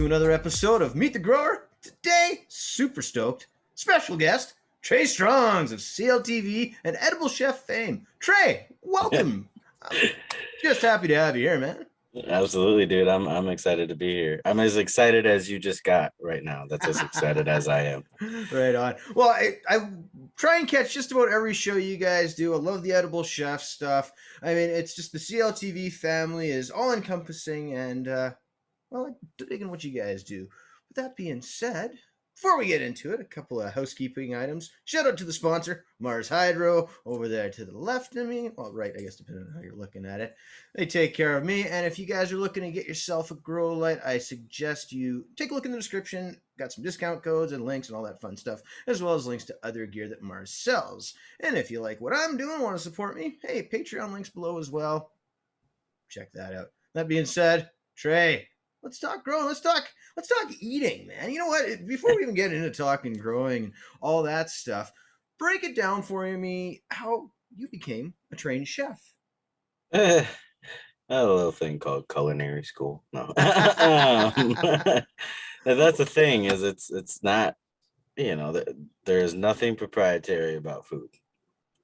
another episode of Meet the Grower. Today, super stoked. Special guest, Treystrongz of CLTV and Edible Chef fame. Trey, welcome. I'm just happy to have you here, man. Absolutely, dude. I'm excited to be here. I'm as excited as you just got right now. That's as excited as I am. Right on. Well, I try and catch just about every show you guys do. I love the Edible Chef stuff. I mean, it's just the CLTV family is all encompassing and, well, I'm digging what you guys do. With that being said, before we get into it, a couple of housekeeping items. Shout out to the sponsor, Mars Hydro, over there to the left of me. Well, right, I guess, depending on how you're looking at it. They take care of me. And if you guys are looking to get yourself a grow light, I suggest you take a look in the description. Got some discount codes and links and all that fun stuff, as well as links to other gear that Mars sells. And if you like what I'm doing, want to support me, hey, Patreon links below as well. Check that out. That being said, Trey, let's talk growing. Let's talk eating, man. You know what? Before we even get into talking growing and all that stuff, break it down for me how you became a trained chef. A little thing called culinary school. No. That's the thing is it's not, there is nothing proprietary about food.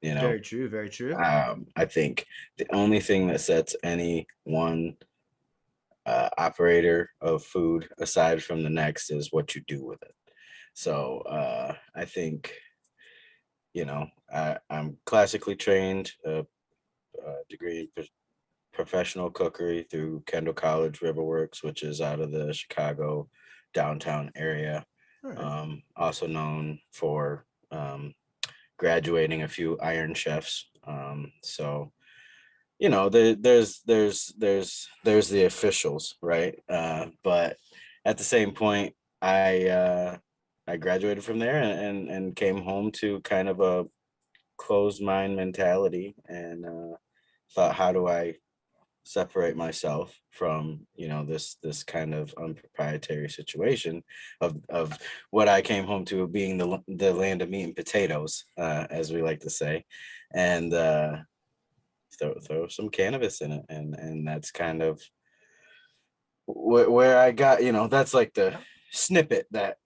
Very true, very true. I think the only thing that sets any one operator of food aside from the next is what you do with it. So I think, I'm classically trained, a degree in professional cookery through Kendall College Riverworks, which is out of the Chicago downtown area. Right. Also known for graduating a few Iron Chefs. So there's the officials, right? But at the same point, I graduated from there and came home to kind of a closed mind mentality and thought, how do I separate myself from this kind of unproprietary situation of what I came home to being the land of meat and potatoes, as we like to say, and throw some cannabis in it, and that's kind of where I got, that's like the snippet that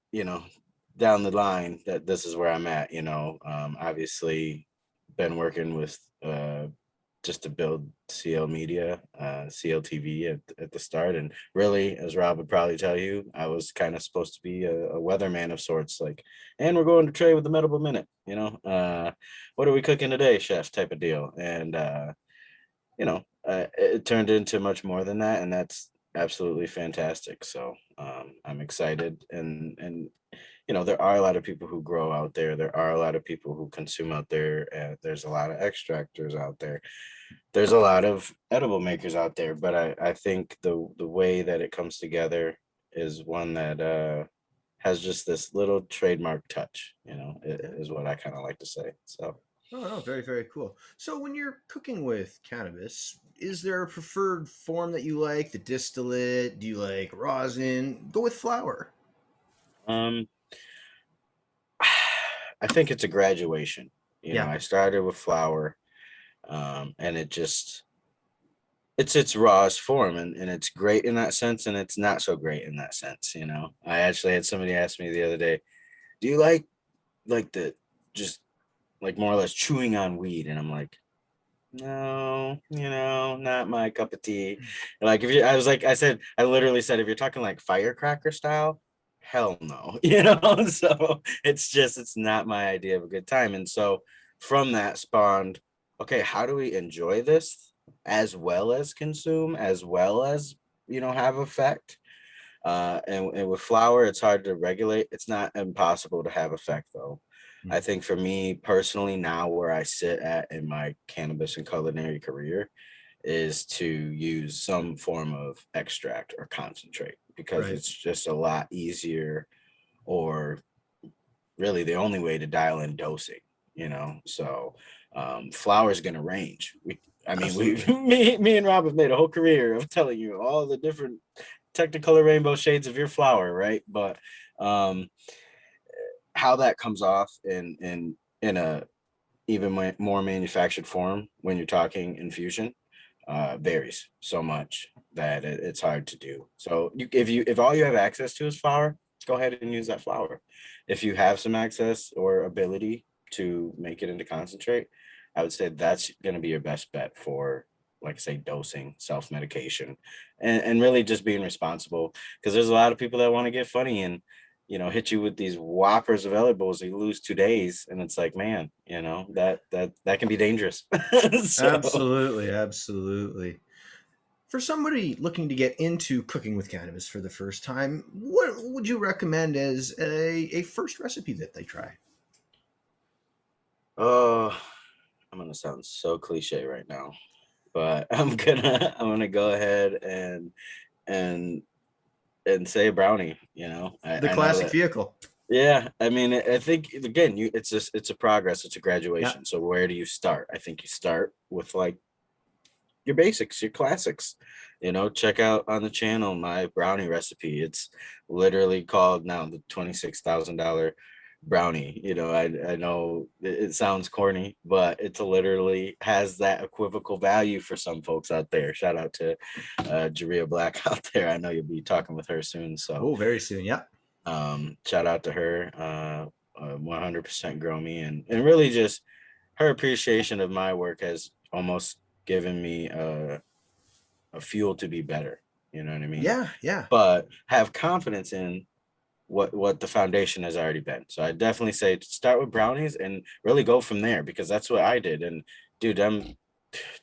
down the line that this is where I'm at. Obviously been working with just to build CL Media, CLTV at the start, and really, as Rob would probably tell you, I was kind of supposed to be a weatherman of sorts, like, and we're going to Trey with the Medical Minute, what are we cooking today, chef, type of deal, and it turned into much more than that, and that's absolutely fantastic. So I'm excited, and there are a lot of people who grow out there. There are a lot of people who consume out there. There's a lot of extractors out there. There's a lot of edible makers out there. But I think the way that it comes together is one that has just this little trademark touch, is what I kind of like to say. So. Oh, no, very, very cool. So when you're cooking with cannabis, is there a preferred form that you like? The distillate? Do you like rosin? Go with flower. Um, I think it's a graduation. Yeah. I started with flower, and it's its rawest form, and it's great in that sense, and it's not so great in that sense. I actually had somebody ask me the other day, do you like the just like more or less chewing on weed? And I'm like, no, not my cup of tea. Like I literally said, if you're talking like firecracker style, hell no. So it's not my idea of a good time. And so from that spawned, okay, how do we enjoy this as well as consume, as well as have effect? And with flower, it's hard to regulate. It's not impossible to have effect, though. I think for me personally, now where I sit at in my cannabis and culinary career is to use some form of extract or concentrate, because Right. it's just a lot easier, or really the only way to dial in dosing, So flower is going to range. Me and Rob have made a whole career of telling you all the different Technicolor rainbow shades of your flower, right? But how that comes off in a even more manufactured form when you're talking infusion, varies so much that it's hard to do. So if all you have access to is flour, go ahead and use that flour. If you have some access or ability to make it into concentrate, I would say that's going to be your best bet for, like I say, dosing, self-medication, and really just being responsible, because there's a lot of people that want to get funny and, you know, hit you with these whoppers of edibles. You lose 2 days, and it's like, man, you know, that can be dangerous. So, Absolutely, absolutely. For somebody looking to get into cooking with cannabis for the first time, what would you recommend as a first recipe that they try? oh, I'm gonna sound so cliche right now, but I'm gonna go ahead and and say brownie. You know, The I know classic that. vehicle. Yeah, I mean, I think again, it's a progress, it's a Yeah. graduation. So where do you start? I think you start with like your basics, your classics. You know, check out on the channel my brownie recipe. It's literally called now the $26,000 brownie. You know, I know it sounds corny, but it's literally has that equivocal value for some folks out there. Shout out to Jaria Black out there. I know you'll be talking with her soon. So Oh, very soon. Yeah. shout out to her. 100% grow me, and really just her appreciation of my work has almost given me a fuel to be better. You know what I mean? Yeah. Yeah. But have confidence in what the foundation has already been. So I definitely say start with brownies and really go from there, because that's what I did. And dude, I'm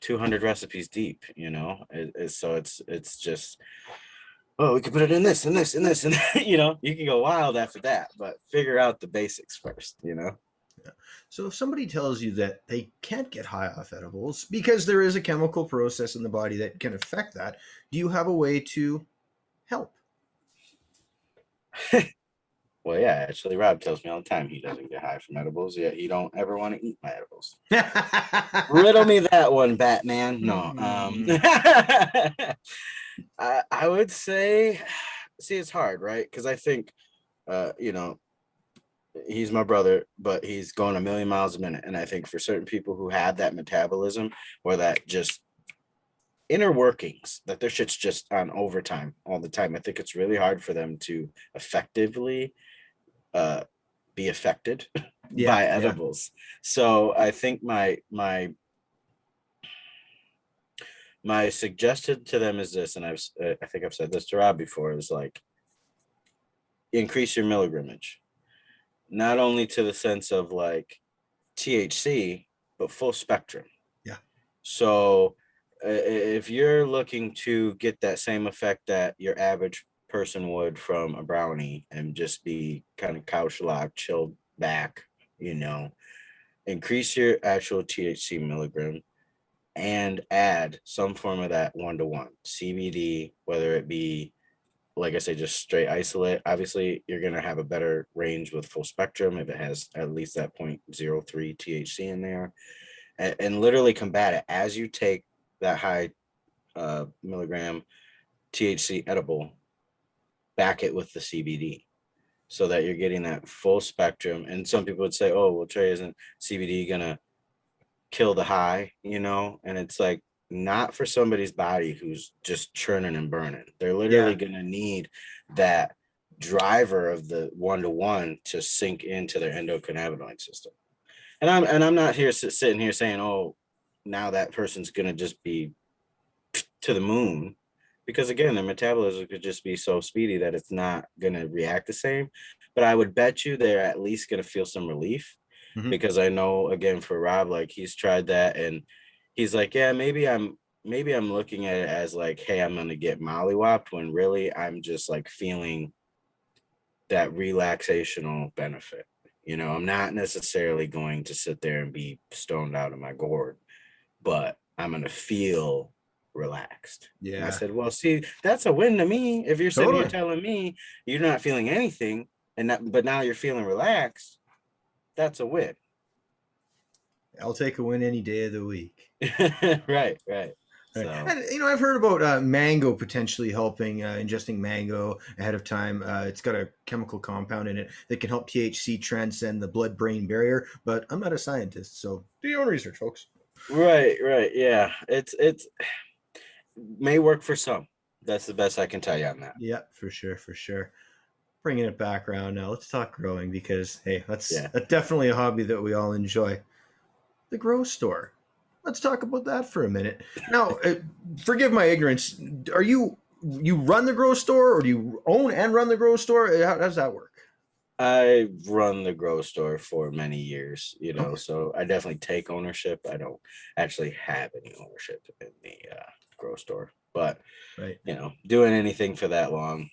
200 recipes deep. You know, so it's just, oh, we can put it in this and this and this and you know, you can go wild after that, but figure out the basics first. You know. So if somebody tells you that they can't get high off edibles because there is a chemical process in the body that can affect that, do you have a way to help? Well, yeah, actually, Rob tells me all the time he doesn't get high from edibles, yet he don't ever want to eat my edibles. Riddle me that one, Batman. No, Hmm. I would say, see, it's hard, right? Because I think, you know, he's my brother, but he's going a million miles a minute, and I think for certain people who have that metabolism or that just inner workings, that their shit's just on overtime all the time, I think it's really hard for them to effectively uh be affected Yeah. by Yeah. edibles. So I think my suggestion to them is this, and I think I've said this to Rob before, is like increase your milligramage, not only to the sense of like THC, but full spectrum. Yeah. So if you're looking to get that same effect that your average person would from a brownie and just be kind of couch locked, chilled back, you know, increase your actual THC milligram and add some form of that 1-to-1 CBD, whether it be, like I say, just straight isolate. Obviously, you're going to have a better range with full spectrum if it has at least that 0.03 THC in there, and literally combat it as you take that high milligram THC edible, back it with the CBD so that you're getting that full spectrum. And some people would say, oh, well, Trey, isn't CBD going to kill the high, you know? And it's like, not for somebody's body who's just churning and burning. They're literally Yeah. going to need that driver of the 1-to-1 to sink into their endocannabinoid system. And I'm not here sitting here saying, oh, now that person's going to just be to the moon, because again, their metabolism could just be so speedy that it's not going to react the same. But I would bet you they're at least going to feel some relief, Hmm. because I know, again, for Rob, like he's tried that and he's like, yeah, maybe I'm looking at it as like, hey, I'm gonna get mollywopped, when really I'm just like feeling that relaxational benefit. You know, I'm not necessarily going to sit there and be stoned out of my gourd, but I'm gonna feel relaxed. And I Yeah. said, well, see, that's a win to me. If you're sitting here Totally. telling me you're not feeling anything, but now you're feeling relaxed, that's a win. I'll take a win any day of the week. Right, right. Right. So And I've heard about mango potentially helping ingesting mango ahead of time. It's got a chemical compound in it that can help THC transcend the blood-brain barrier. But I'm not a scientist, so do your own research, folks. right, right, yeah. It's may work for some. That's the best I can tell you on that. Yeah, for sure, for sure. Bringing it back around now, let's talk growing because hey, Yeah. that's definitely a hobby that we all enjoy. The grow store. Let's talk about that for a minute. Now, forgive my ignorance. Are you run the grow store, or do you own and run the grow store? How does that work? I run the grow store for many years, Okay, so I definitely take ownership. I don't actually have any ownership in the grow store, but right. doing anything for that long,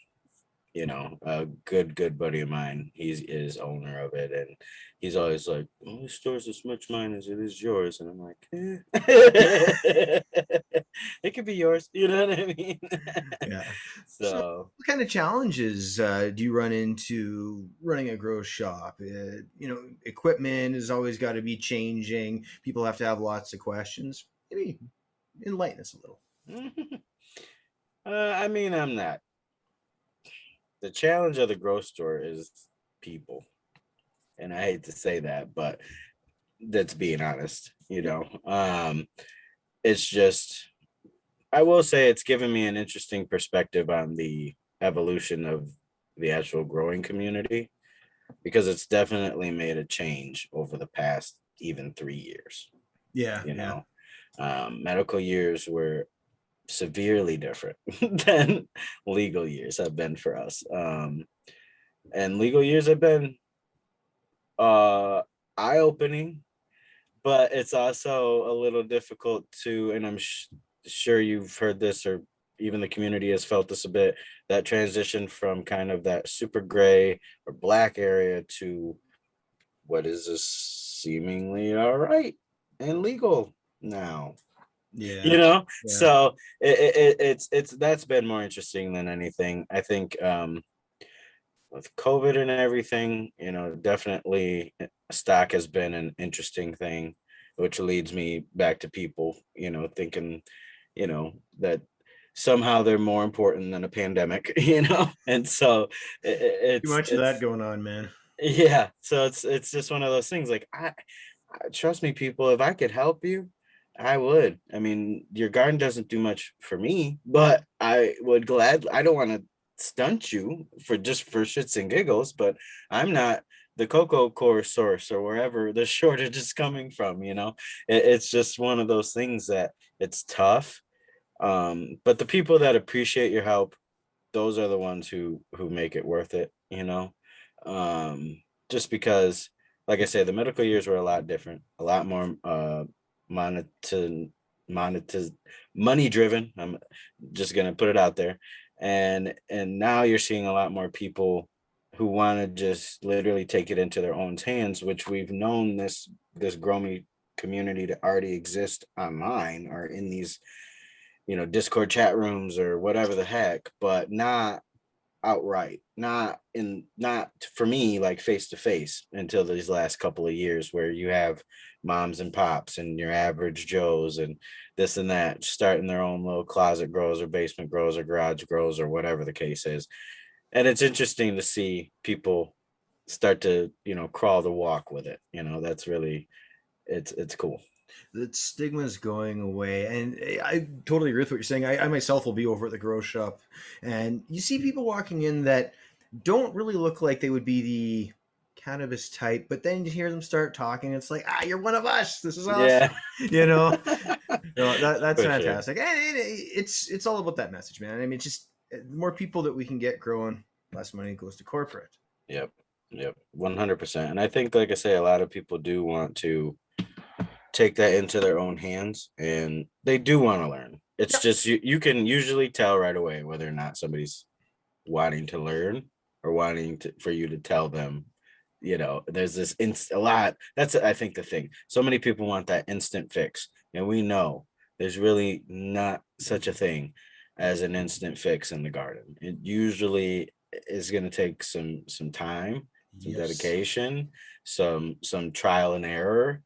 a good buddy of mine, is owner of it, and he's always like, "Oh, this store's as much mine as it is yours," and I'm like, it could be yours, you know what I mean? Yeah. So, So what kind of challenges do you run into running a grow shop? Equipment has always got to be changing. People have to have lots of questions. Maybe enlighten us a little. I mean, I'm not. The challenge of the grow store is people, and I hate to say that, but that's being honest. It's just, I will say it's given me an interesting perspective on the evolution of the actual growing community, because it's definitely made a change over the past even 3 years. Yeah, You yeah, know, medical years were severely different than legal years have been for us. And legal years have been uh, eye-opening, but it's also a little difficult to, and I'm sure you've heard this, or even the community has felt this a bit, that transition from kind of that super gray or black area to what is this seemingly all right and legal now. yeah, yeah. So it's that's been more interesting than anything, I think. With COVID and everything, definitely stock has been an interesting thing, which leads me back to people, thinking, that somehow they're more important than a pandemic, and so Too it's much of that it's going on, man. yeah, so it's just one of those things. Like, trust me, people, if I could help you, I would. I mean, your garden doesn't do much for me, but I would gladly. I don't want to stunt you for just for shits and giggles, but I'm not the cocoa core source or wherever the shortage is coming from. It's just one of those things that it's tough. But the people that appreciate your help, those are the ones who make it worth it. Just because, like I said, the medical years were a lot different, a lot more monet monet money driven. I'm just gonna put it out there, and now you're seeing a lot more people who want to just literally take it into their own hands, which we've known this growing community to already exist online or in these Discord chat rooms or whatever the heck, but not outright, not for me, like face to face, until these last couple of years, where you have moms and pops and your average joes and this and that starting their own little closet grows or basement grows or garage grows or whatever the case is. And it's interesting to see people start to crawl the walk with it. That's really, it's cool. That stigma is going away, and I totally agree with what you're saying. I myself will be over at the grow shop, and you see people walking in that don't really look like they would be the cannabis type, but then you hear them start talking. It's like, you're one of us. This is awesome. Yeah. You know, that's For sure. fantastic, and it's all about that message, man. I mean, just the more people that we can get growing, less money goes to corporate. Yep. Yep. 100%. And I think, like I say, a lot of people do want to take that into their own hands, and they do want to learn. It's Yep. just you can usually tell right away whether or not somebody's wanting to learn or wanting for you to tell them. There's this a lot. That's, I think, the thing. So many people want that instant fix, and we know there's really not such a thing as an instant fix in the garden. It usually is going to take some time, some Yes. dedication, some trial and error.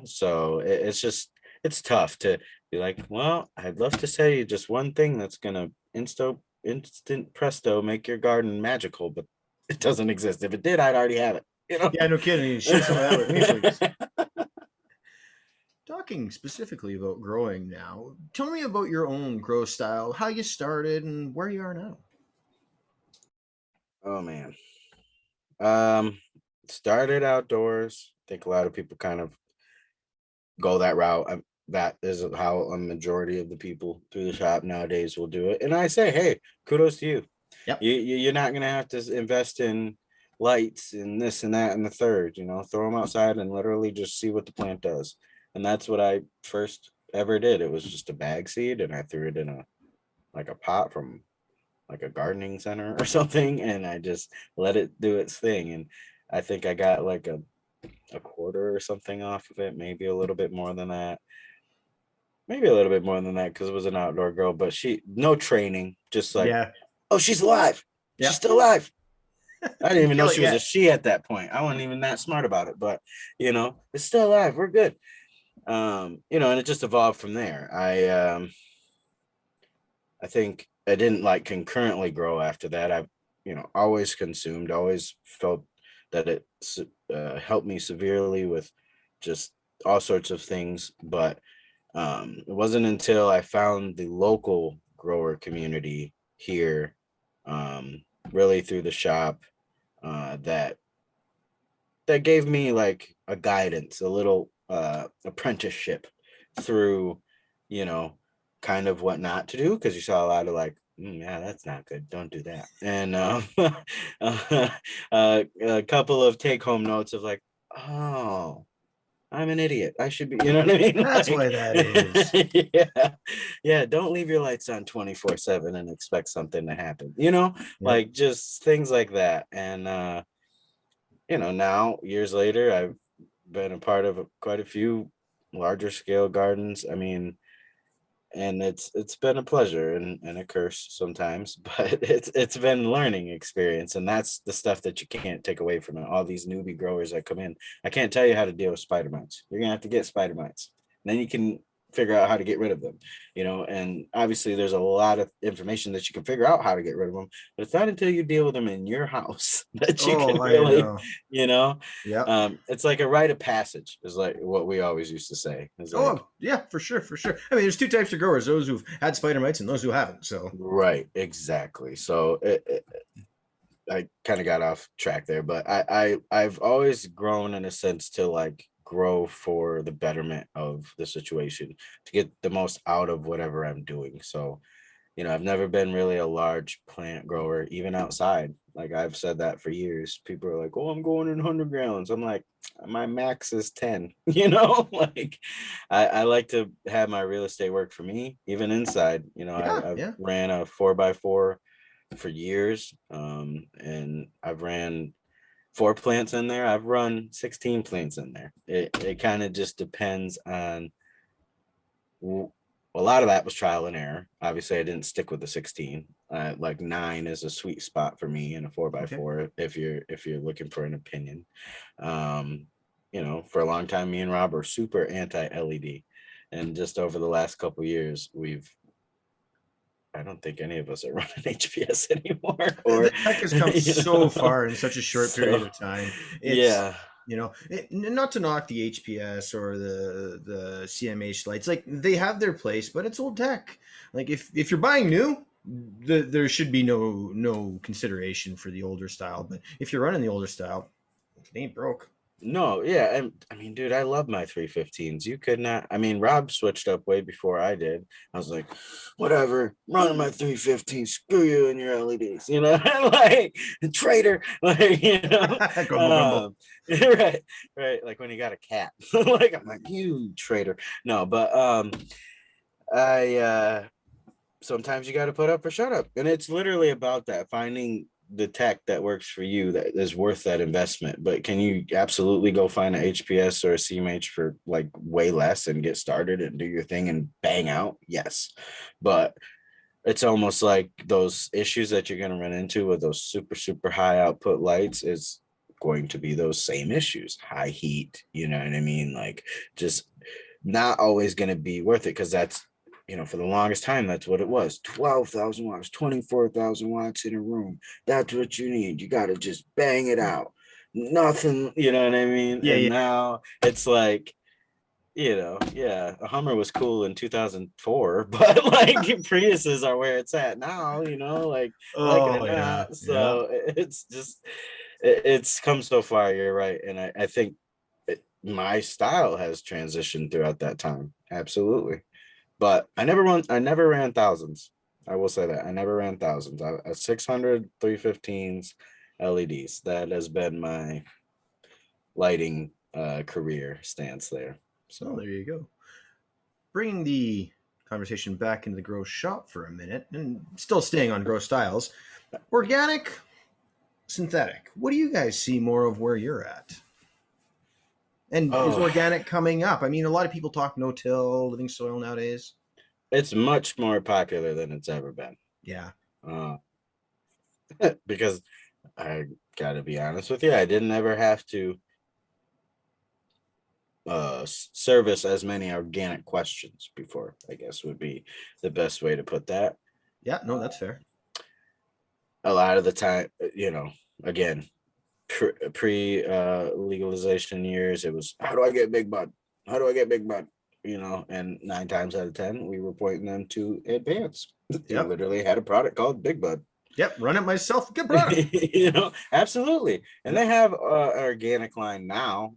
So it's just, it's tough to be like, well, I'd love to say just one thing that's going to instant presto make your garden magical, but it doesn't exist. If it did, I'd already have it. Yeah, no kidding. You share some of that with me, please. Talk talking specifically about growing now, tell me about your own grow style, how you started, and where you are now. Oh man. Um, Started outdoors. I think a lot of people kind of go that route. That is how a majority of the people through the shop nowadays will do it. And I say, hey, kudos to you. Yep. You're not gonna have to invest in lights and this and that and the third. You know, throw them outside and literally just see what the plant does. And that's what I first ever did. It was just a bag seed, and I threw it in a pot from like a gardening center or something, and I just let it do its thing. And I think I got like a quarter or something off of it, maybe a little bit more than that. Maybe a little bit more than that because it was an outdoor girl, but she no training, just like, Yeah. oh, she's alive. She's Yep. still alive. I didn't even know Kill it she was a yet. she at that point. I wasn't even that smart about it, but it's still alive. We're good. And it just evolved from there. I think I didn't like concurrently grow after that. I've, always consumed, always felt that it helped me severely with just all sorts of things. But it wasn't until I found the local grower community here, really through the shop, that gave me like a guidance, a little apprenticeship through, you know, kind of what not to do, because you saw a lot of like, yeah, that's not good. Don't do that. And a couple of take home notes of like, oh, I'm an idiot. I should be, you know what I mean? That's Like, why that is. yeah, yeah. Don't leave your lights on 24/7 and expect something to happen, Yep. like just things like that. And, now years later, I've been a part of quite a few larger scale gardens. I mean, and it's been a pleasure and a curse sometimes, but it's been a learning experience, and that's the stuff that you can't take away from it. All these newbie growers that come in, I can't tell you how to deal with spider mites. You're gonna have to get spider mites, and then you can figure out how to get rid of them. And obviously there's a lot of information that you can figure out how to get rid of them, but it's not until you deal with them in your house that you Oh, can I really, know. you know Yep. it's like a rite of passage, is like what we always used to say. It's like, Oh, yeah, for sure, for sure. I mean, there's two types of growers: those who've had spider mites and those who haven't. So, right, exactly. So I kind of got off track there, but I've always grown in a sense to like grow for the betterment of the situation, to get the most out of whatever I'm doing. So, I've never been really a large plant grower, even outside. Like I've said that for years. People are like, "Oh, I'm going in 100 gallons." I'm like, my max is 10. Like I like to have my real estate work for me, even inside. yeah, I've yeah. ran a 4x4 for years, and I've ran 4 plants in there. I've run 16 plants in there. It kind of just depends on. A lot of that was trial and error. Obviously, I didn't stick with the 16. Like 9 is a sweet spot for me in a 4 by Okay. 4 if you're looking for an opinion. Um, for a long time, me and Rob were super anti LED, and just over the last couple years, I don't think any of us are running HPS anymore, The or tech has come you so know, far in such a short period so of time. It's yeah. not to knock the HPS or the CMH lights. Like they have their place, but it's old tech. Like if you're buying new, there should be no consideration for the older style. But if you're running the older style, it ain't broke. No, yeah, and I mean, dude, I love my 315s. You could not. I mean, Rob switched up way before I did. I was like, whatever, I'm running my 315. Screw you and your LEDs, like traitor, like Grumble, grumble. right, right. Like when you got a cat, like I'm like, you traitor. No, but I sometimes you got to put up or shut up, and it's literally about that, finding the tech that works for you that is worth that investment. But can you absolutely go find an HPS or a CMH for like way less and get started and do your thing and bang out? Yes, but it's almost like those issues that you're going to run into with those super high output lights is going to be those same issues. High heat, you know what I mean? Like just not always going to be worth it, because that's, for the longest time, that's what it was. 12,000 watts, 24,000 watts in a room. That's what you need. You got to just bang it out. Nothing, you know what I mean? Yeah, And yeah. now it's like, yeah, a Hummer was cool in 2004, but like Priuses are where it's at now, like it or Oh yeah, not. yeah. So it's just, it's come so far. You're right. And I think my style has transitioned throughout that time. Absolutely. But I never ran thousands. I will say that I never ran thousands. A 600, 315s, LEDs. That has been my lighting career stance there. Oh, So there you go. Bringing the conversation back into the grow shop for a minute, and still staying on grow styles. Organic, synthetic. What do you guys see more of where you're at? And is oh, organic coming up? I mean, a lot of people talk no-till, living soil nowadays. it's much more popular than it's ever been. Yeah, Uh, because I gotta be honest with you, I didn't ever have to service as many organic questions before, I guess would be the best way to put that. yeah. No, Uh, that's fair. a lot of the time, again, pre legalization years, it was, how do I get big bud? How do I get big bud? And 9 times out of 10, we were pointing them to Advance. They Yep, literally had a product called Big Bud. yep. Run it myself. Good product. Absolutely. And they Yep, have an organic line now.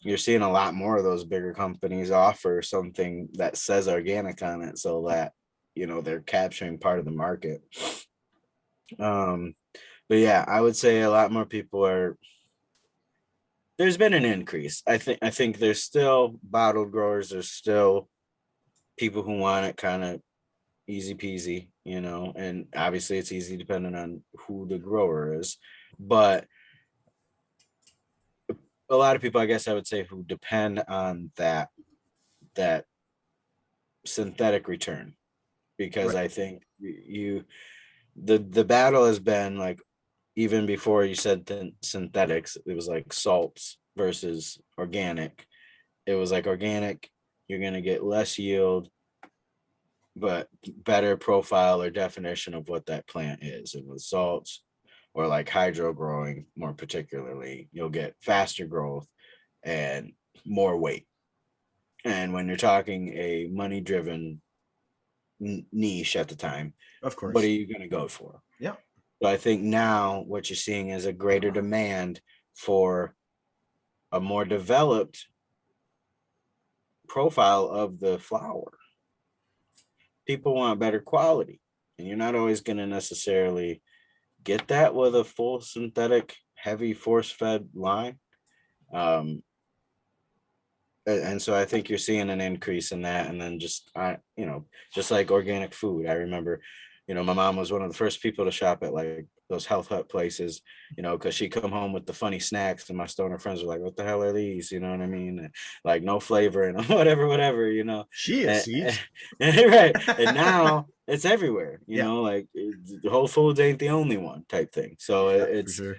You're seeing a lot more of those bigger companies offer something that says organic on it, so that they're capturing part of the market. um but yeah, I would say a lot more people are, there's been an increase. I think there's still bottled growers, there's still people who want it kind of easy peasy, and obviously it's easy depending on who the grower is. But a lot of people, I guess I would say, who depend on that synthetic return, because right. I think the battle has been like, even before you said synthetics, it was like salts versus organic. It was like organic, you're going to get less yield, but better profile or definition of what that plant is. And with salts, or like hydro growing more particularly, you'll get faster growth and more weight. And when you're talking a money driven niche at the time, Of what are course. you going to go for? Yeah. So I think now what you're seeing is a greater demand for a more developed profile of the flower. People want better quality, and you're not always going to necessarily get that with a full synthetic, heavy force fed line. Um, and so I think you're seeing an increase in that. And then just like organic food. I remember, my mom was one of the first people to shop at like those health hut places, because she'd come home with the funny snacks, and my stoner friends were like, "What the hell are these?" You know what I mean? And, like, no flavor and whatever. Chia And, seeds. right. And now it's everywhere. Yeah. Like Whole Foods ain't the only one type thing. So Yeah, for sure.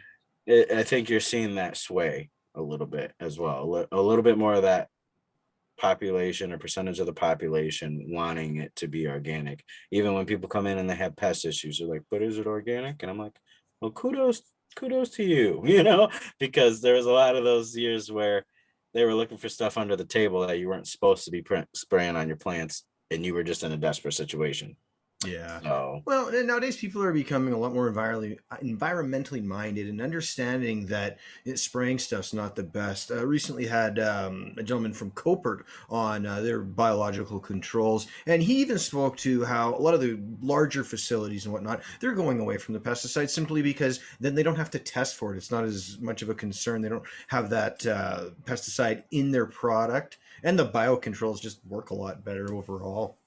I think you're seeing that sway a little bit as well. A little bit more of that population or percentage of the population wanting it to be organic. Even when people come in and they have pest issues, they're like, "But is it organic?" And I'm like, "Well, kudos to you," because there was a lot of those years where they were looking for stuff under the table that you weren't supposed to be spraying on your plants, and you were just in a desperate situation. Yeah. So Well, and nowadays people are becoming a lot more environmentally minded and understanding that spraying stuff's not the best. Recently had a gentleman from Copert on their biological controls, and he even spoke to how a lot of the larger facilities and whatnot, they're going away from the pesticides simply because then they don't have to test for it. It's not as much of a concern. They don't have that pesticide in their product, and the biocontrols just work a lot better overall.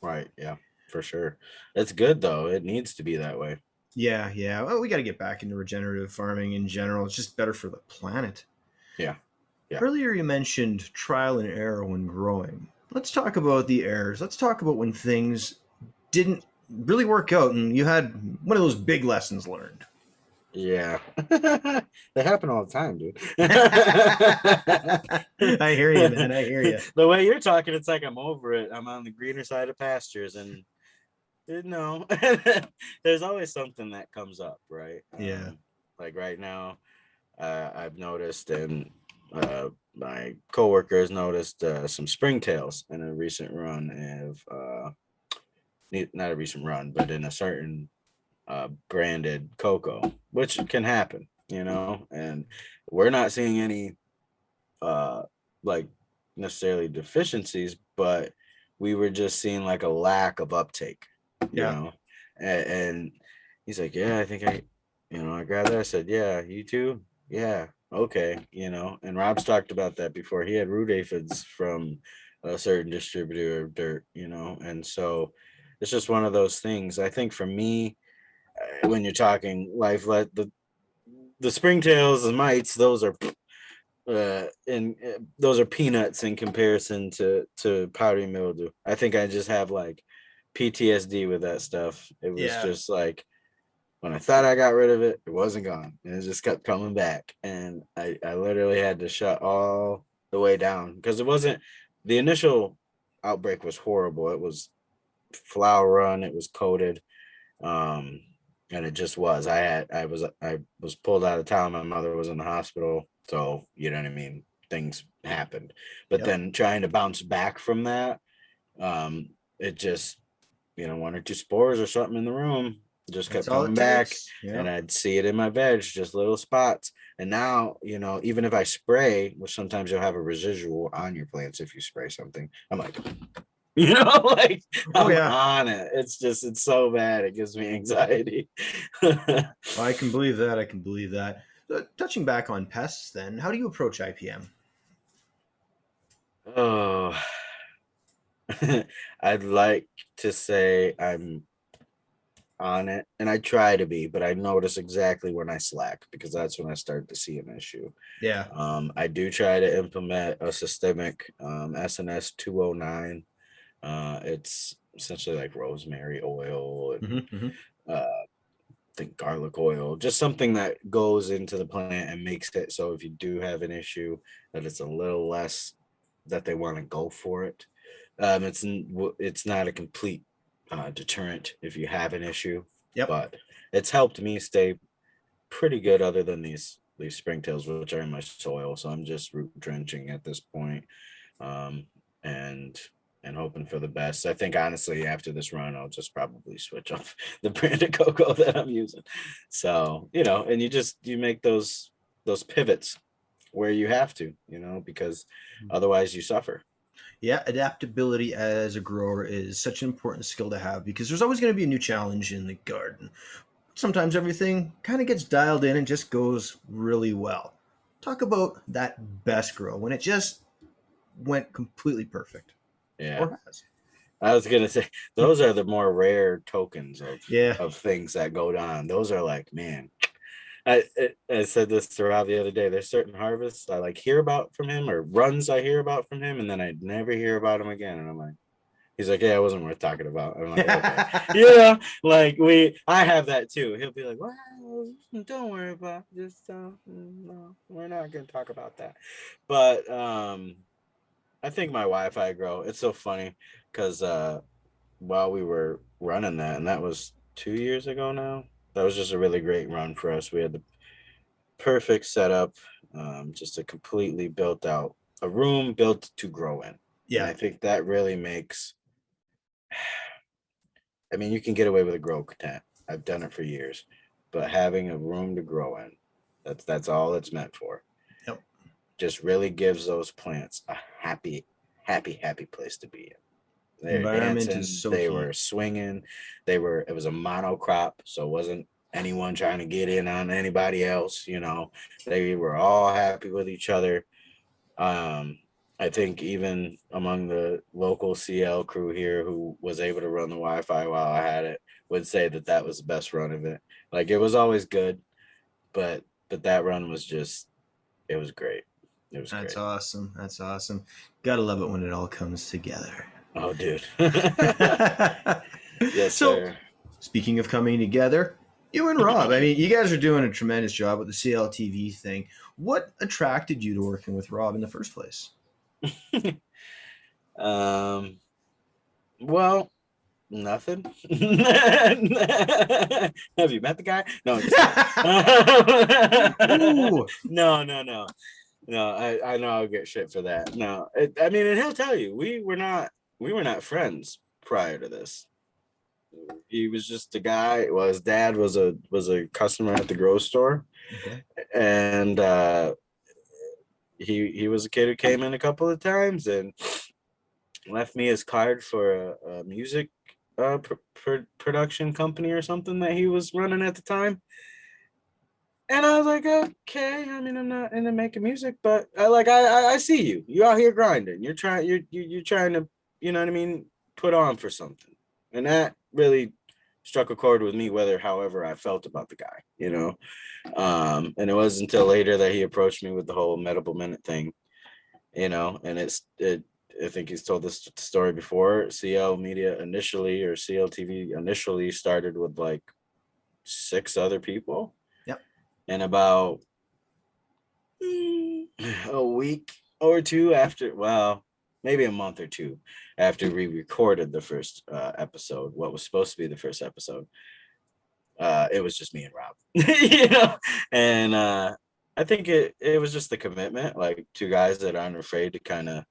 right, yeah, for sure. It's good though. It needs to be that way. Yeah, yeah. Well, we got to get back into regenerative farming in general. It's just better for the planet. Yeah, yeah. Earlier, you mentioned trial and error when growing. Let's talk about the errors. Let's talk about when things didn't really work out and you had one of those big lessons learned. Yeah. They happen all the time, dude. I hear you, man. I hear you. The way you're talking, it's like I'm over it. I'm on the greener side of pastures, and no, there's always something that comes up, right? Yeah. Like right now, I've noticed, and my coworkers noticed some springtails in a recent run of not a recent run, but in a certain branded cocoa, which can happen, and we're not seeing any like necessarily deficiencies, but we were just seeing like a lack of uptake, Yeah. and he's like, yeah, I think I grabbed that. I said, yeah, you too. Yeah, okay, and Rob's talked about that before. He had root aphids from a certain distributor of dirt, and so it's just one of those things. I think for me, when you're talking life, the springtails, the mites, those are and those are peanuts in comparison to powdery mildew. I think I just have like PTSD with that stuff. It was Yeah. just like when I thought I got rid of it, it wasn't gone, and it just kept coming back, and I literally had to shut all the way down because it wasn't the initial outbreak was horrible. It was flower run. It was coated. Um, and it just was. I was pulled out of town. My mother was in the hospital, so you know what I mean. Things happened, but Yep. then trying to bounce back from that, it just one or two spores or something in the room just That's kept all coming it back, takes. and Yep. I'd see it in my veg, just little spots. And now, even if I spray, which sometimes you'll have a residual on your plants if you spray something, I'm like, like Oh I'm yeah. on it. It's so bad. It gives me anxiety. I can believe that. I can believe that. Touching back on pests, then, how do you approach IPM? Oh, I'd like to say I'm on it, and I try to be, but I notice exactly when I slack because that's when I start to see an issue. Yeah. I do try to implement a systemic SNS 209. It's essentially like rosemary oil and Hmm. uh, think garlic oil, just something that goes into the plant and makes it so if you do have an issue, that it's a little less that they want to go for it. It's not a complete deterrent if you have an issue, Yep. but it's helped me stay pretty good. Other than these springtails, which are in my soil, so I'm just root drenching at this point, um, and hoping for the best. I think honestly, after this run, I'll just probably switch off the brand of cocoa that I'm using. So and you make those pivots where you have to, because otherwise you suffer. Yeah, adaptability as a grower is such an important skill to have because there's always going to be a new challenge in the garden. Sometimes everything kind of gets dialed in and just goes really well. Talk about that best grow when it just went completely perfect Yeah. or has. I was gonna say those are the more rare tokens of Yeah. things that go down. Those are like, man, I said this to Rob the other day. There's certain harvests I like hear about from him, or runs I hear about from him, and then I never hear about him again. And I'm like, he's like, yeah, it wasn't worth talking about. I'm like, okay, like I have that too. He'll be like, well, don't worry about this stuff. No, we're not gonna talk about that. But I think my Wi-Fi grow. It's so funny because while we were running that, and that was 2 years ago now. That was just a really great run for us. We had the perfect setup, just a completely built out, a room built to grow in. And Yeah. I think that really makes, I mean, you can get away with a grow tent. I've done it for years, but having a room to grow in, that's all it's meant for. Yep. Just really gives those plants a happy, happy, happy place to be in. They're Environment is dancing, so they key. were swinging, it was a monocrop, so it wasn't anyone trying to get in on anybody else. They were all happy with each other. um I think even among the local CL crew here who was able to run the Wi-Fi while I had it would say that that was the best run of it. Like, it was always good, but that run was just, it was great. It was That's great. awesome. That's awesome. Gotta love it when it all comes together. Oh, dude. Yes, So, sir. speaking of coming together, you and Rob, I mean, you guys are doing a tremendous job with the CLTV thing. What attracted you to working with Rob in the first place? um Well, nothing. Have you met the guy? No, I'm just kidding. Ooh. No, no, no. No, I know I'll get shit for that. No, I mean, and he'll tell you we were not friends prior to this. He was just a guy. Well, his dad was a customer at the grocery store, Okay. and he was a kid who came in a couple of times and left me his card for a music production company or something that he was running at the time. And I was like, okay. I mean, I'm not into making music, but I see you. You out here grinding. You're trying to, you know what I mean, put on for something. And that really struck a chord with me, however I felt about the guy, you know. And it wasn't until later that he approached me with the whole Medical Minute thing, you know, and I think he's told this story before. CL Media initially, or CLTV initially, started with like 6 other people, Yep. and about a week or two after, well, maybe a month or two after we recorded the first episode, what was supposed to be the first episode, it was just me and Rob, you know, and I think it was just the commitment, like two guys that aren't afraid to kind of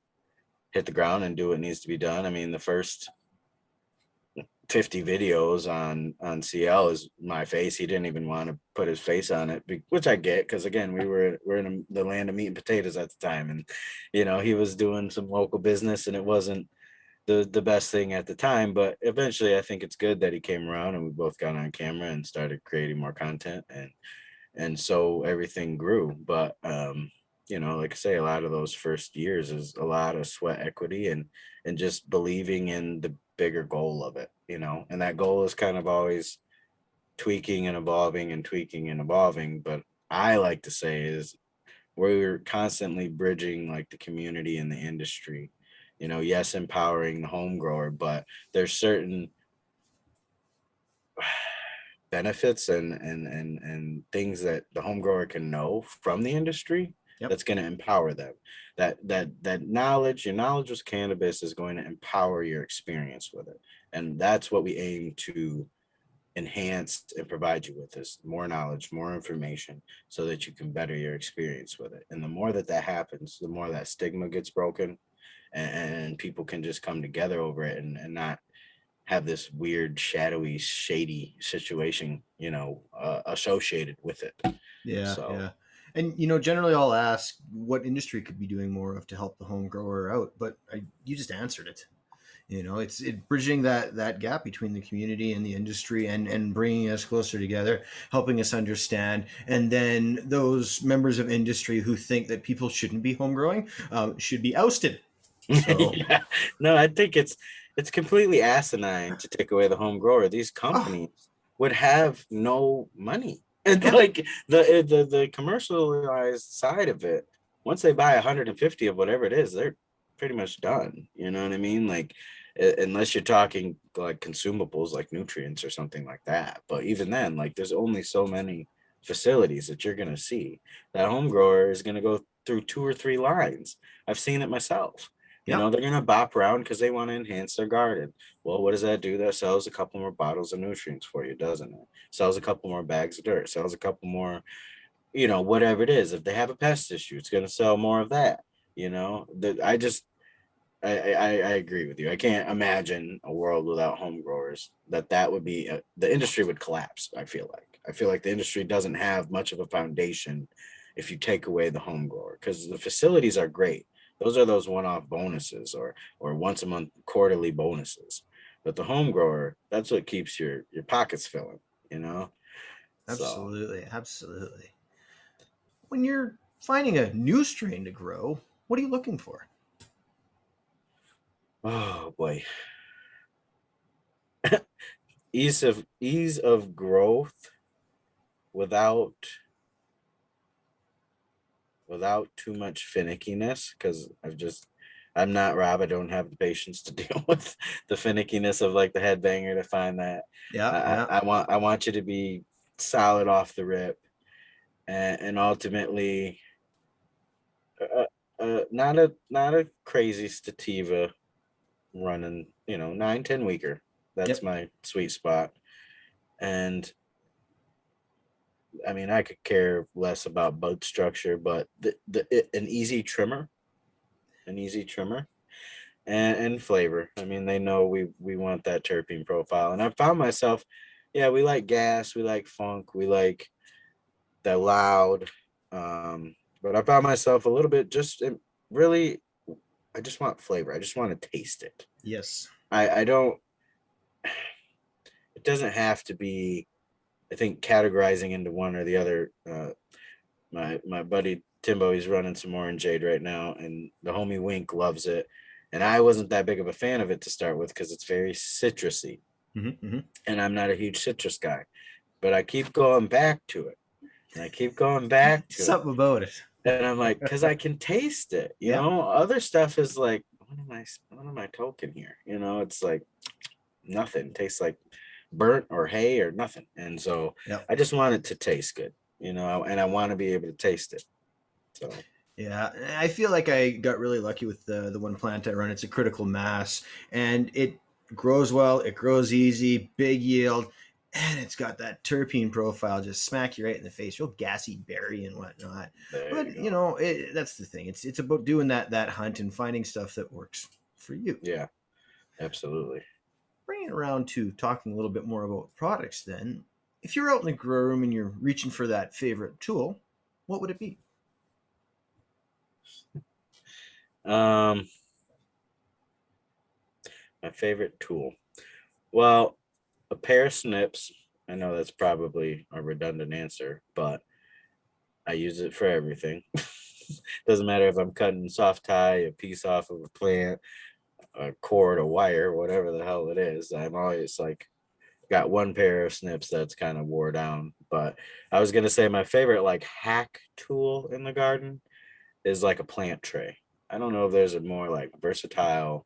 hit the ground and do what needs to be done. I mean, the first 50 videos on CL is my face. He didn't even want to put his face on it, which I get, because again, we're in the land of meat and potatoes at the time, and you know, he was doing some local business, and it wasn't the best thing at the time. But eventually, I think it's good that he came around, and we both got on camera and started creating more content, and so everything grew. But you know, like I say, a lot of those first years is a lot of sweat equity and just believing in the bigger goal of it, you know, and that goal is kind of always tweaking and evolving and tweaking and evolving. But I like to say is we're constantly bridging like the community and the industry, you know. Yes, empowering the home grower, but there's certain benefits and things that the home grower can know from the industry Yep. that's going to empower them. That knowledge, your knowledge with cannabis, is going to empower your experience with it, and that's what we aim to enhance and provide you with, is more knowledge, more information, so that you can better your experience with it. And the more that happens, the more that stigma gets broken, and people can just come together over it, and not have this weird, shadowy, shady situation, you know, associated with it. Yeah, So, yeah. And you know, generally I'll ask what industry could be doing more of to help the home grower out, but you just answered it. You know, it's bridging that gap between the community and the industry, and bringing us closer together, helping us understand. And then those members of industry who think that people shouldn't be home growing should be ousted. So, yeah, no, I think it's completely asinine to take away the home grower. These oh, companies would have no money, and yeah, like the commercialized side of it, once they buy 150 of whatever it is, they're pretty much done. You know what I mean? Like, unless you're talking like consumables, like nutrients or something like that. But even then, like, there's only so many facilities that you're gonna see. That home grower is gonna go through 2 or 3 lines. I've seen it myself. You yeah, know, they're gonna bop around because they want to enhance their garden. Well, what does that do? That sells a couple more bottles of nutrients for you, doesn't it? Sells a couple more bags of dirt, sells a couple more, you know, whatever it is. If they have a pest issue, it's gonna sell more of that. You know, I just I agree with you. I can't imagine a world without home growers. That would be the industry would collapse. I feel like the industry doesn't have much of a foundation if you take away the home grower, because the facilities are great. Those are those one-off bonuses, or once a month quarterly bonuses. But the home grower, that's what keeps your pockets filling, you know? So, absolutely, absolutely. When you're finding a new strain to grow, what are you looking for? oh boy. Ease of growth without too much finickiness, because I'm not Rob. I don't have the patience to deal with the finickiness of like the headbanger to find that. Yeah, yeah, I want you to be solid off the rip, and ultimately, not a crazy sativa running, 9-10 weeker. That's yep, my sweet spot. And I mean, I could care less about bud structure, but an easy trimmer, and flavor. I mean, they know we want that terpene profile, and I found myself, yeah, we like gas, we like funk, we like the loud, but I found myself a little bit really. I just want flavor. I just want to taste it. Yes. I don't. It doesn't have to be. I think categorizing into one or the other. My buddy Timbo, he's running some orangeade right now, and the homie Wink loves it. And I wasn't that big of a fan of it to start with because it's very citrusy, and I'm not a huge citrus guy. But I keep going back to it, and I keep going back to it, Something about it. and I'm like, because I can taste it. You Yeah. know, other stuff is like, what am I toking here? You know, it's like nothing. Tastes like burnt or hay or nothing. And so Yep. I just want it to taste good, you know, and I want to be able to taste it. So Yeah, I feel like I got really lucky with the one plant I run. It's a critical mass, and it grows well. It grows easy, big yield, and it's got that terpene profile. Just smack you right in the face, real gassy berry and whatnot. But you know, that's the thing. It's about doing that hunt and finding stuff that works for you. Yeah, absolutely. Bringing it around to talking a little bit more about products, then, if you're out in the grow room and you're reaching for that favorite tool, what would it be? Um, my favorite tool. Well, a pair of snips. I know that's probably a redundant answer, but I use it for everything. Doesn't matter if I'm cutting soft tie, a piece off of a plant, a cord, a wire, whatever the hell it is. I'm always like got one pair of snips that's kind of wore down. But I was gonna say my favorite like hack tool in the garden is like a plant tray. I don't know if there's a more like versatile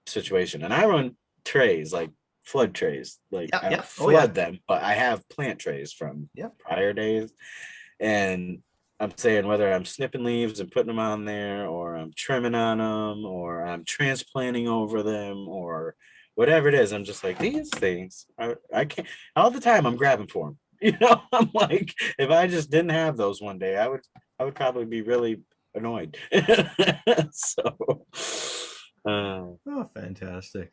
situation. And I run trays, like flood trays. Like Yeah, I don't yeah, oh yeah, flood them, but I have plant trays from yeah. prior days. And I'm saying whether I'm snipping leaves and putting them on there, or I'm trimming on them, or I'm transplanting over them, or whatever it is, I'm just like, these things, I can't, all the time I'm grabbing for them. You know, I'm like, if I just didn't have those one day, I would probably be really annoyed. So, Oh, fantastic.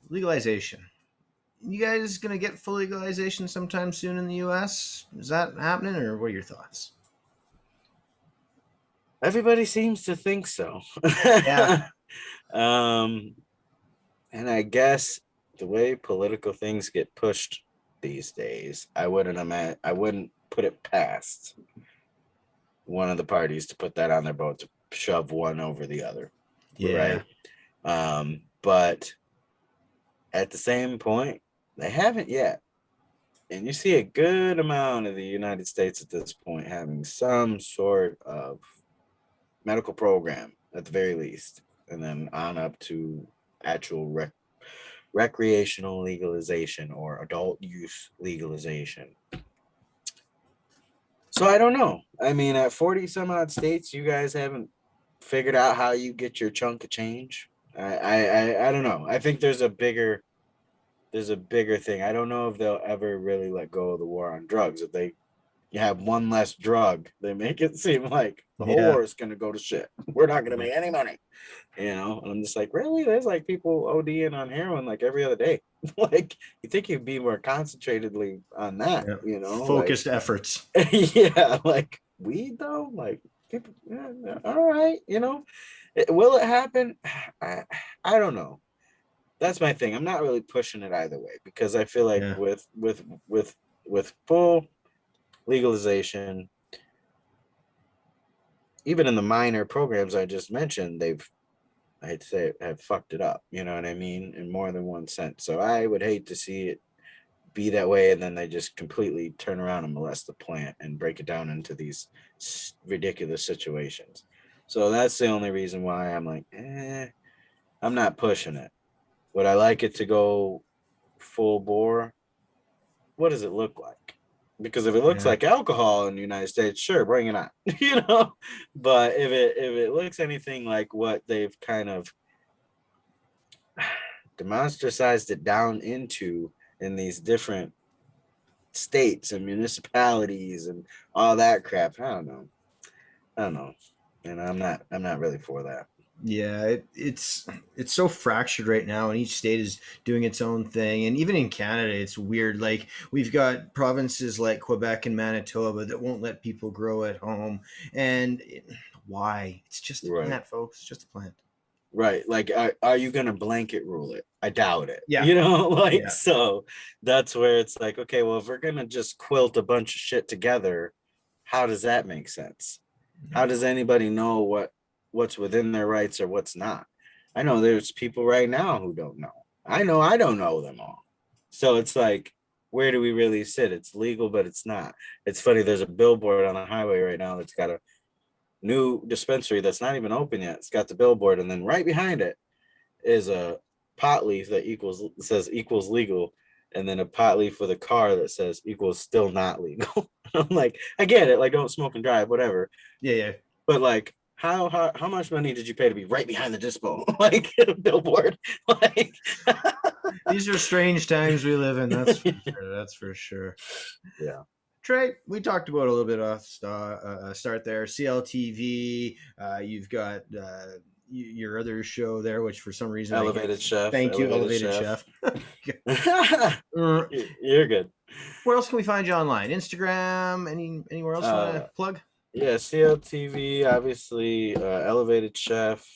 Legalization. You guys gonna get full legalization sometime soon in the U.S.? Is that happening, or what are your thoughts? everybody seems to think so. Yeah, um, and I guess the way political things get pushed these days, I wouldn't put it past one of the parties to put that on their boat to shove one over the other, yeah, right? But at the same point, they haven't yet. And you see a good amount of the United States at this point having some sort of medical program at the very least, and then on up to actual recreational legalization or adult use legalization. So I don't know. I mean, at 40 some odd states, you guys haven't figured out how you get your chunk of change. I don't know. I think there's a bigger thing. I don't know if they'll ever really let go of the war on drugs. If they have one less drug, they make it seem like the whole yeah. war is gonna go to shit. We're not gonna make any money. You know, and I'm just like, really? There's like people ODing on heroin like every other day. Like, you think you'd be more concentratedly on that, Yeah. you know? Like, Focused efforts. yeah, like weed though, like people, yeah, all right, you know, will it happen? I don't know. That's my thing. I'm not really pushing it either way because I feel like Yeah, with full legalization, even in the minor programs I just mentioned, I hate to say it, have fucked it up. You know what I mean? In more than one sense. So I would hate to see it be that way, and then they just completely turn around and molest the plant and break it down into these ridiculous situations. So that's the only reason why I'm like, I'm not pushing it. Would I like it to go full bore? What does it look like? Because if it looks yeah, like alcohol in the United States, sure, bring it on. You know, but if it looks anything like what they've kind of demonstracized it down into in these different states and municipalities and all that crap. I don't know. And I'm not really for that. Yeah, it's so fractured right now, and each state is doing its own thing. And even in Canada, it's weird. Like we've got provinces like Quebec and Manitoba that won't let people grow at home. And why? It's just a Right. plant, folks. It's just a plant. Right. Like, are you going to blanket rule it? I doubt it. Yeah, You know, like, yeah. so that's where it's like, okay, well, if we're going to just quilt a bunch of shit together, how does that make sense? How does anybody know what's within their rights or what's not? I know there's people right now who don't know. I know I don't know them all. So it's like, where do we really sit? It's legal, but it's not. It's funny. There's a billboard on the highway right now that's got a new dispensary that's not even open yet. It's got the billboard, and then right behind it is a pot leaf that says equals legal, and then a pot leaf with a car that says equals still not legal. I'm like, I get it, like don't smoke and drive, whatever. Yeah, yeah. But like, how much money did you pay to be right behind the dispo, like billboard? Like, These are strange times we live in. That's for sure. That's for sure. yeah. Trey, we talked about a little bit off start there. CLTV. You've got your other show there, which for some reason Elevated Chef. Thank you, Elevated Chef. You're good. Where else can we find you online? Instagram? Anywhere else you want to plug? Yeah, CLTV, obviously, Elevated Chef.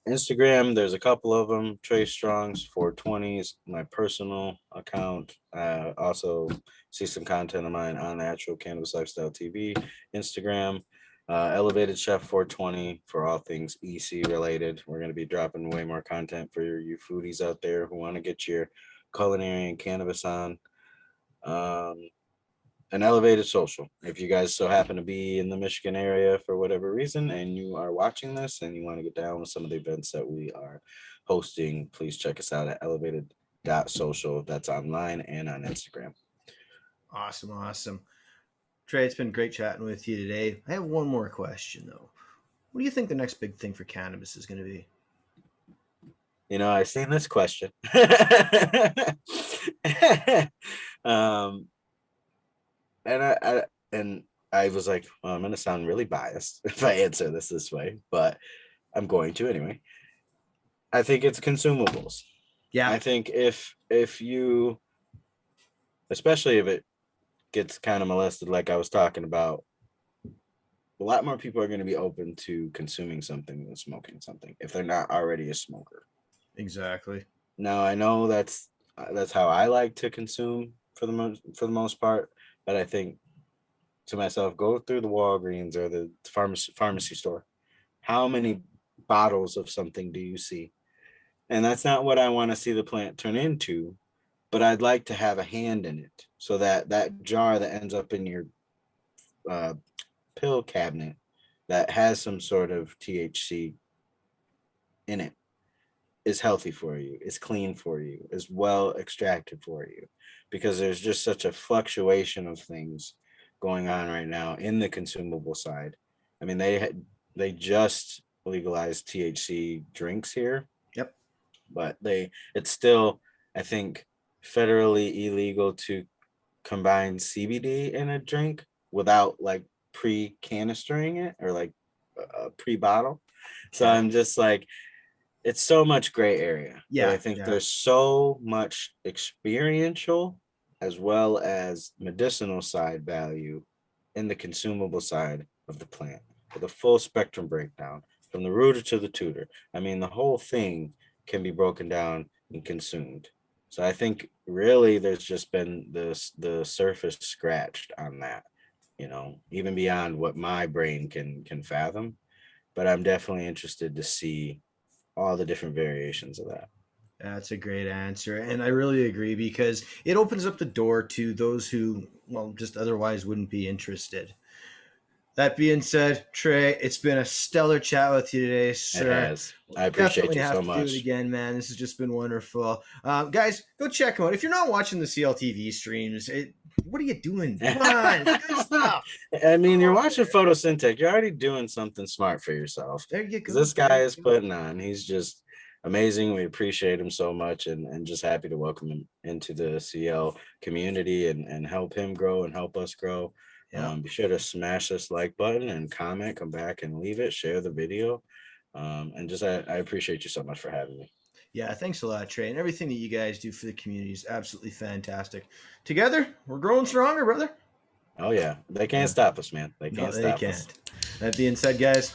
Instagram, there's a couple of them. Treystrongz 420s, my personal account. Also see some content of mine on Natural Cannabis Lifestyle TV, Instagram. Elevated Chef 420 for all things EC related. We're going to be dropping way more content for you foodies out there who want to get your culinary and cannabis on. An Elevated Social. If you guys so happen to be in the Michigan area for whatever reason and you are watching this and you want to get down with some of the events that we are hosting, please check us out at elevated.social. That's online and on Instagram. Awesome. Trey, it's been great chatting with you today. I have one more question though. What do you think the next big thing for cannabis is going to be? You know, I've seen this question. And I was like, well, I'm going to sound really biased if I answer this way, but I'm going to anyway. I think it's consumables. Yeah. I think if you, especially if it gets kind of molested, like I was talking about, a lot more people are going to be open to consuming something than smoking something if they're not already a smoker. Exactly. Now I know that's how I like to consume for the most part. But I think to myself, go through the Walgreens or the pharmacy store. How many bottles of something do you see? And that's not what I want to see the plant turn into, but I'd like to have a hand in it so that jar that ends up in your pill cabinet that has some sort of THC in it is healthy for you, is clean for you, is well extracted for you, because there's just such a fluctuation of things going on right now in the consumable side. I mean, they just legalized THC drinks here. Yep. But it's still, I think, federally illegal to combine CBD in a drink without like pre-canistering it or like pre-bottle. So I'm just like, it's so much gray area. Yeah. I think there's so much experiential as well as medicinal side value in the consumable side of the plant with a full spectrum breakdown from the rooter to the tutor. I mean, the whole thing can be broken down and consumed. So I think really there's just been the surface scratched on that, you know, even beyond what my brain can fathom. But I'm definitely interested to see all the different variations of that. That's a great answer. And I really agree because it opens up the door to those who, well, just otherwise wouldn't be interested. That being said, Trey, it's been a stellar chat with you today, sir. It has. I appreciate you so much. Do it again, man. This has just been wonderful. Guys, go check them out. If you're not watching the CLTV streams, what are you doing? Come on, good stuff. I mean, you're watching Photosyntech. You're already doing something smart for yourself. There you go. This guy is putting on. He's just amazing. We appreciate him so much, and just happy to welcome him into the CL community and help him grow and help us grow. Yeah. Be sure to smash this like button and comment, come back and leave it, share the video. And just I appreciate you so much for having me. Yeah, thanks a lot, Trey. And everything that you guys do for the community is absolutely fantastic. Together, we're growing stronger, brother. Oh yeah, they can't Yeah. stop us, man. They No, can't they stop us. can't. That being said, guys,